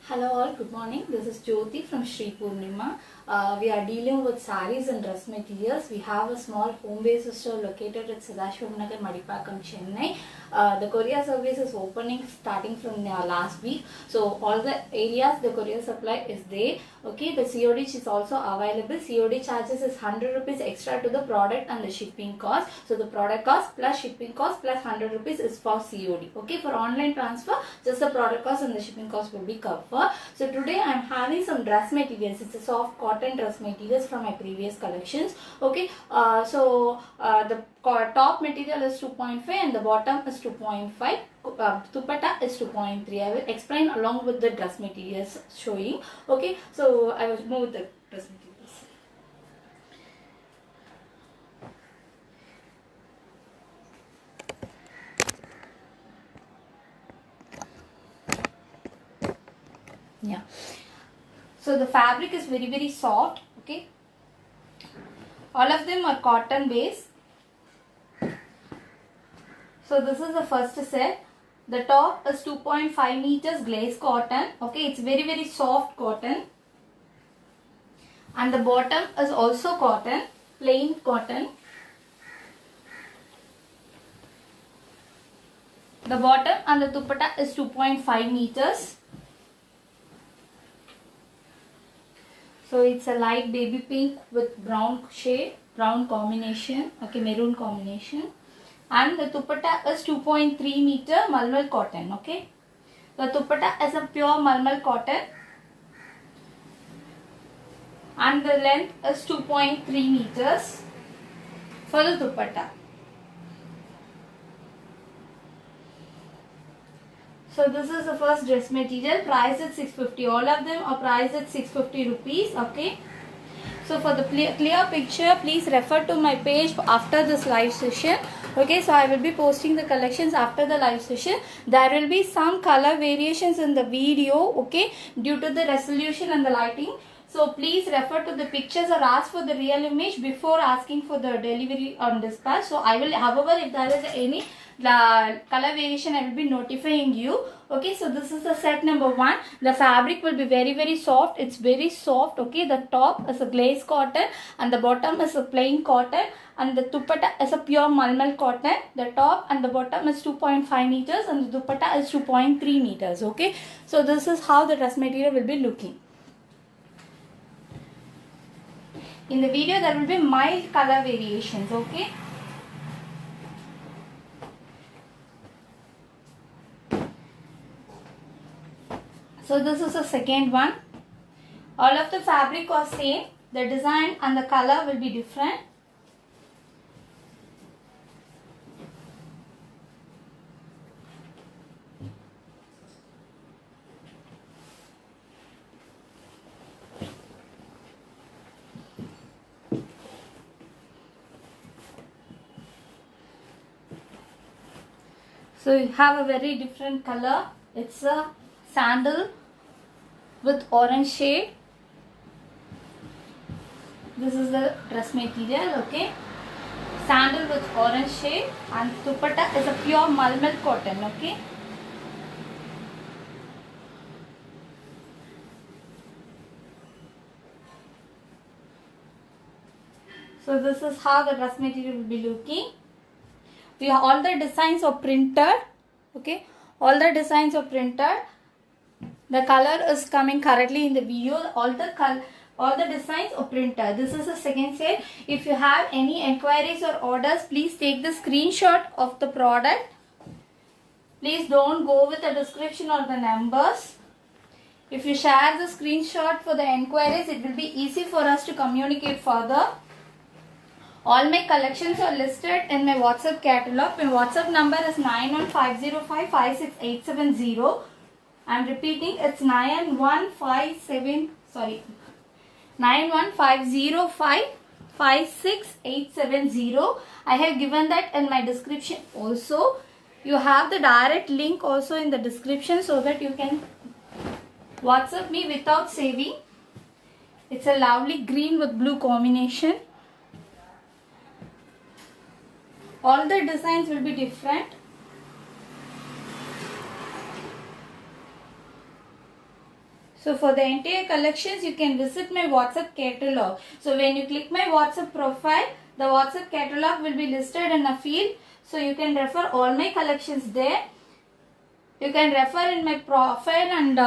Hello all, good morning. This is Jyoti from Sri Purnima. We are dealing with sarees and dress materials. We have a small home-based store located at Sadashivam Nagar, Madipakam, Chennai. The courier service is opening starting from last week. So all the areas the courier supply is there. Okay, the COD is also available. COD charges is 100 rupees extra to the product and the shipping cost. So the product cost plus shipping cost plus 100 rupees is for COD. Okay, for online transfer, just the product cost and the shipping cost will be covered. So today I am having some dress materials. It's a soft cotton dress materials from my previous collections. Okay, the top material is 2.5 and the bottom is 2.5. Dupatta is 2.3. I will explain along with the dress materials showing. Okay, so I will move the dress materials. Yeah, so the fabric is very soft. Okay, all of them are cotton base. So this is the first set. The top is 2.5 meters glaze cotton. Okay, it's very soft cotton. And the bottom is also cotton, plain cotton. The bottom and the dupatta is 2.5 meters. So it's a light baby pink with brown shade, brown combination, okay, maroon combination. And the dupatta is 2.3 meter malmal cotton, okay. The dupatta is a pure malmal cotton. And the length is 2.3 meters for the dupatta. So this is the first dress material, priced at 650. All of them are priced at 650 rupees. Okay. So for the clear picture, please refer to my page after this live session. Okay, so I will be posting the collections after the live session. There will be some color variations in the video, okay, due to the resolution and the lighting. So please refer to the pictures or ask for the real image before asking for the delivery on dispatch. So I will, however, if there is any color variation, I will be notifying you. Okay, so this is the set number 1. The fabric will be very soft. It's very soft. Okay, the top is a glaze cotton and the bottom is a plain cotton, and the dupatta is a pure malmal cotton. The top and the bottom is 2.5 meters and the dupatta is 2.3 meters. Okay, so this is how the dress material will be looking. In the video, there will be mild color variations. Okay. So this is the second one. All of the fabric are same. The design and the color will be different. So you have a very different color. It's a sandal with orange shade. This is the dress material, okay. Sandal with orange shade, and dupatta is a pure malmal cotton, okay. So this is how the dress material will be looking. We have all the designs are printed, okay. All the designs are printed. The color is coming correctly in the video. All the designs are printed. This is the second set. If you have any enquiries or orders, please take the screenshot of the product. Please don't go with the description or the numbers. If you share the screenshot for the enquiries, it will be easy for us to communicate further. All my collections are listed in my WhatsApp catalog. My WhatsApp number is 91505 I am repeating, it's 91505 I have given that in my description also. You have the direct link also in the description so that you can WhatsApp me without saving. It's a lovely green with blue combination. All the designs will be different. So for the entire collections, you can visit my WhatsApp catalog. So when you click my WhatsApp profile, the WhatsApp catalog will be listed in a field. So you can refer all my collections there. You can refer in my profile and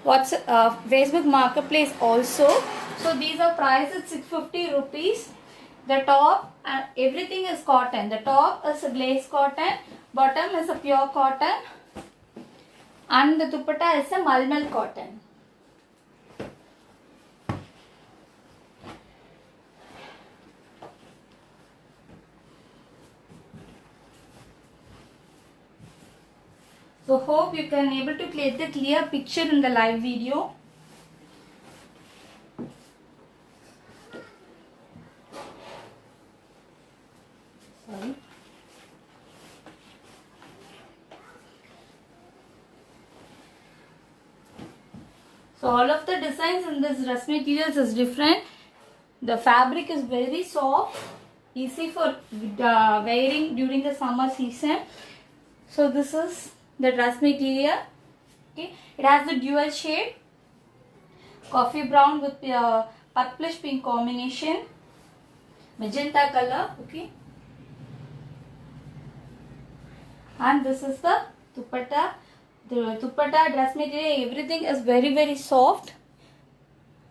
Facebook Marketplace also. So these are priced at 650 rupees. The top and everything is cotton. The top is a glaze cotton, bottom is a pure cotton, and the dupatta is a malmal cotton. So hope you can able to get the clear picture in the live video. Sorry. So all of the designs in this dress materials is different. The fabric is very soft, easy for wearing during the summer season. So this is the dress material. Okay, it has the dual shade, coffee brown with purplish pink combination, magenta color. Okay, and this is the dupatta. The dupatta dress material, everything is very soft.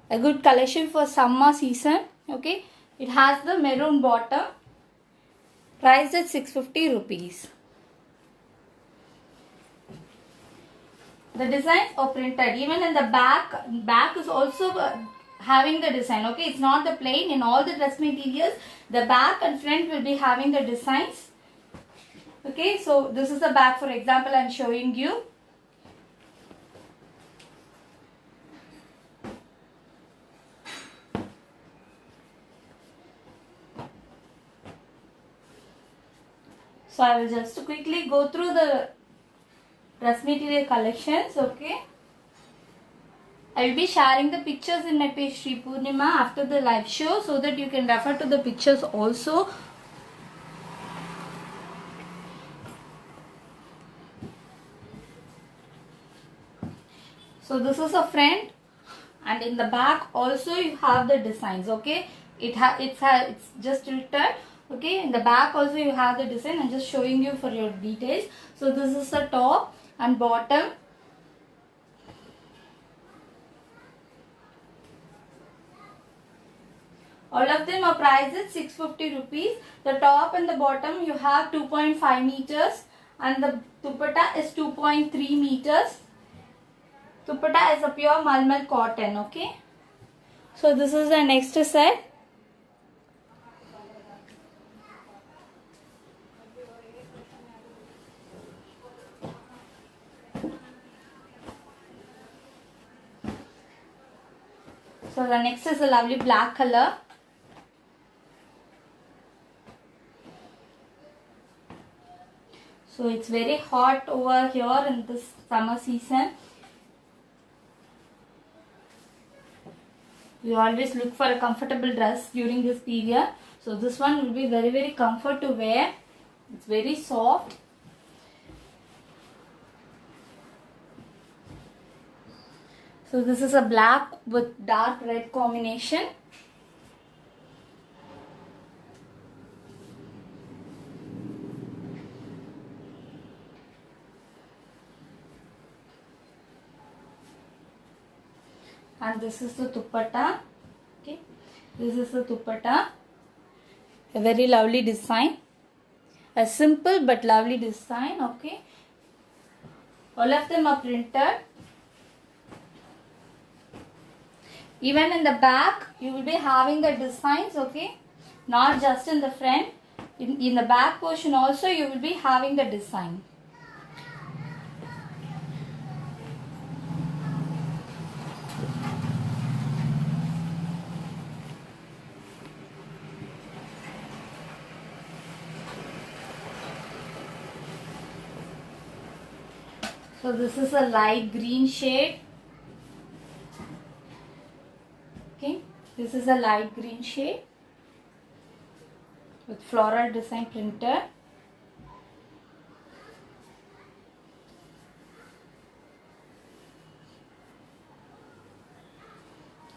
A good collection for summer season. Okay, it has the maroon bottom, priced at 650 rupees. The designs are printed. Even in the back is also having the design. Okay, it's not the plain. In all the dress materials, the back and front will be having the designs. Okay, so this is the back. For example, I'm showing you. So I will just quickly go through the dress material collections. Okay, I will be sharing the pictures in my page Sri Purnima after the live show, so that you can refer to the pictures also. So this is a front, and in the back also you have the designs. Okay, it's just written. Okay, in the back also you have the design. I'm just showing you for your details. So this is the top and bottom. All of them are priced at 650 rupees. The top and the bottom you have 2.5 meters and the dupatta is 2.3 meters. Dupatta is a pure malmal cotton. Okay. So this is the next set. So the next is a lovely black color. So it's very hot over here in this summer season. We always look for a comfortable dress during this period. So this one will be very comfort to wear. It's very soft. So this is a black with dark red combination. And this is the dupatta. Okay, this is the dupatta. A very lovely design. A simple but lovely design. Okay, all of them are printed. Even in the back, you will be having the designs, okay? Not just in the front. In the back portion also, you will be having the design. So this is a light green shade. Okay, this is a light green shade with floral design printed.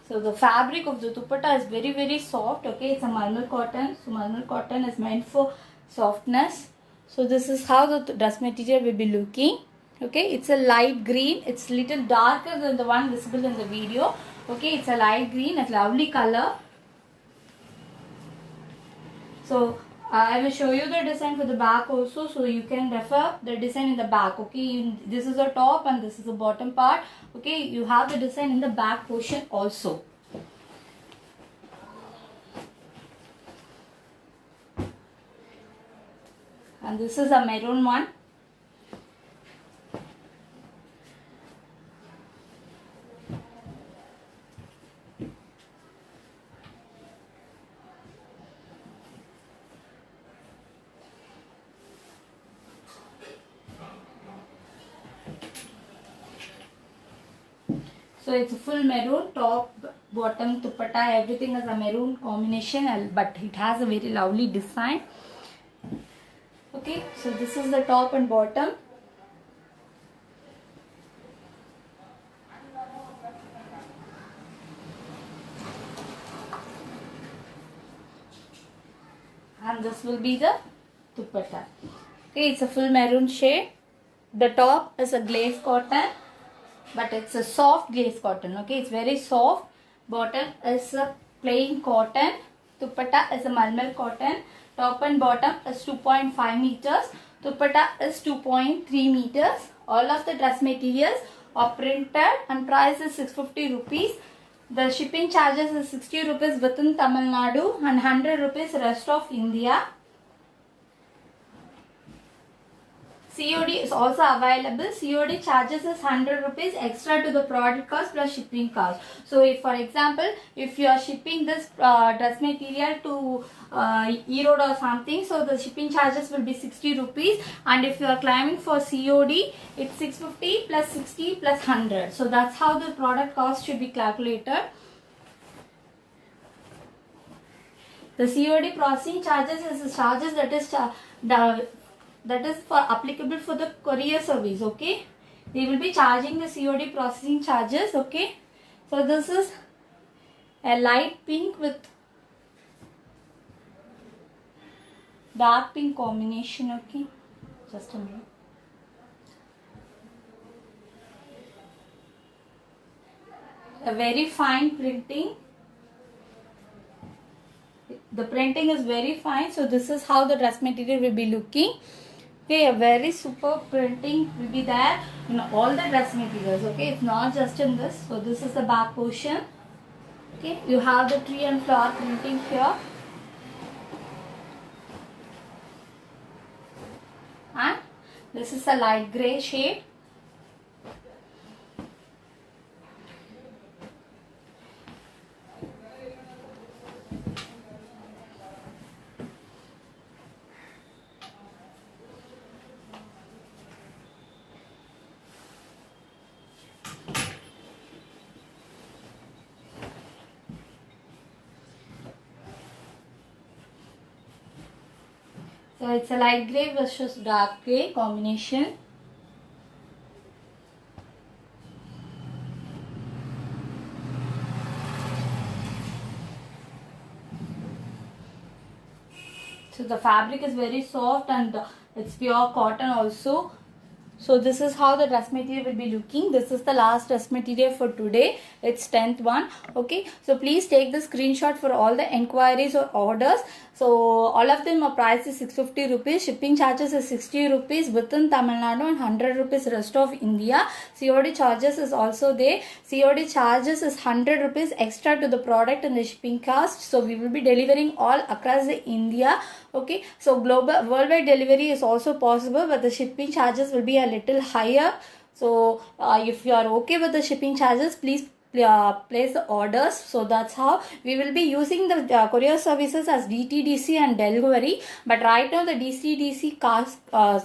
So the fabric of the dupatta is very soft. Okay, it's a malmal cotton. So malmal cotton is meant for softness. So this is how the dress material will be looking. Okay, it's a light green. It's little darker than the one visible in the video. Okay, it's a light green. It's lovely color. So I will show you the design for the back also, so you can refer the design in the back. Okay, this is the top and this is the bottom part. Okay, you have the design in the back portion also. And this is a maroon one. So it's a full maroon, top, bottom, dupatta, everything is a maroon combination, but it has a very lovely design. Okay, so this is the top and bottom. And this will be the dupatta. Okay, it's a full maroon shade. The top is a glaze cotton, but it's a soft glaze cotton. Okay, it's very soft. Bottom is a plain cotton. Dupatta is a malmal cotton. Top and bottom is 2.5 meters. Dupatta is 2.3 meters. All of the dress materials are printed and price is 650 rupees. The shipping charges is 60 rupees within Tamil Nadu and 100 rupees rest of India. COD is also available. COD charges is 100 rupees extra to the product cost plus shipping cost. So if for example, if you are shipping this dress material to Erode or something, so the shipping charges will be 60 rupees, and if you are claiming for COD, it's 650 plus 60 plus 100. So that's how the product cost should be calculated. The COD processing charges is the charges that is for applicable for the courier service. Okay, they will be charging the COD processing charges. Okay, so this is a light pink with dark pink combination. Okay, just a minute. A very fine printing. The printing is very fine. So this is how the dress material will be looking. Okay, a very super printing will be there in all the dress materials. Okay, it's not just in this. So this is the back portion. Okay, you have the tree and flower printing here. And this is a light grey shade. So it's a light grey versus dark grey combination. So the fabric is very soft and it's pure cotton also. So this is how the dress material will be looking. This is the last dress material for today. It's 10th one. Okay, so please take the screenshot for all the enquiries or orders. So all of them are price is 650 rupees. Shipping charges is 60 rupees within Tamil Nadu and 100 rupees rest of India. COD charges is also there. COD charges is 100 rupees extra to the product and the shipping cost. So we will be delivering all across the India. Okay, so global worldwide delivery is also possible, but the shipping charges will be a little higher. So if you are okay with the shipping charges, please place the orders. So that's how we will be using the courier services as DTDC and delivery, but right now the DTDC cost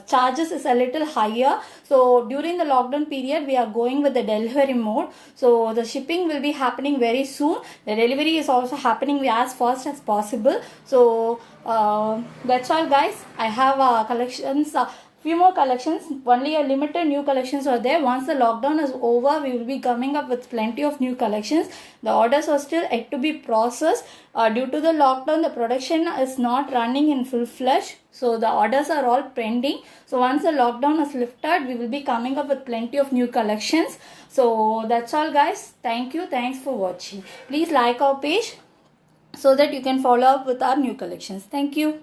charges is a little higher. So during the lockdown period we are going with the delivery mode. So the shipping will be happening very soon. The delivery is also happening as fast as possible. So that's all guys. I have collections few more collections, only a limited new collections are there. Once the lockdown is over, we will be coming up with plenty of new collections. The orders are still yet to be processed. Due to the lockdown, the production is not running in full fledged, so the orders are all pending. So once the lockdown is lifted, we will be coming up with plenty of new collections. So that's all guys. Thank you. Thanks for watching. Please like our page so that you can follow up with our new collections. Thank you.